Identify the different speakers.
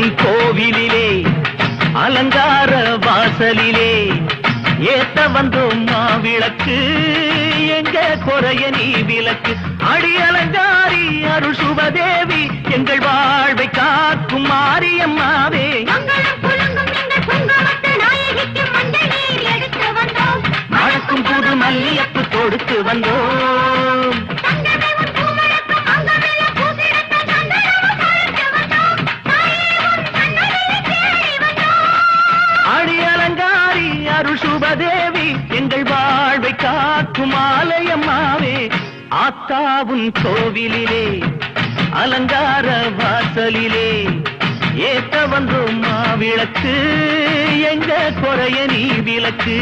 Speaker 1: உன் கோவிலிலே அலங்கார வாசலிலே ஏத்த வந்தோம் மாவிளக்கு எங்க குறைய நீ விளக்கு அடி அலங்காரி அருள் சுபதேவி எங்கள் வாழ்வை காக்கும் மாரியம்மாவே மணக்கும் புது மல்லியப்பு கொடுத்து வந்தோம் அடி அலங்காரி அருள் சுபதேவி எங்கள் வாழ்வை காக்கும் ஆலயம்மாவே ஆத்தாவும் கோவிலிலே அலங்கார வாசலிலே ஏத்த வந்தோம் மாவிளக்கு எங்க குறைய நீ விளக்கு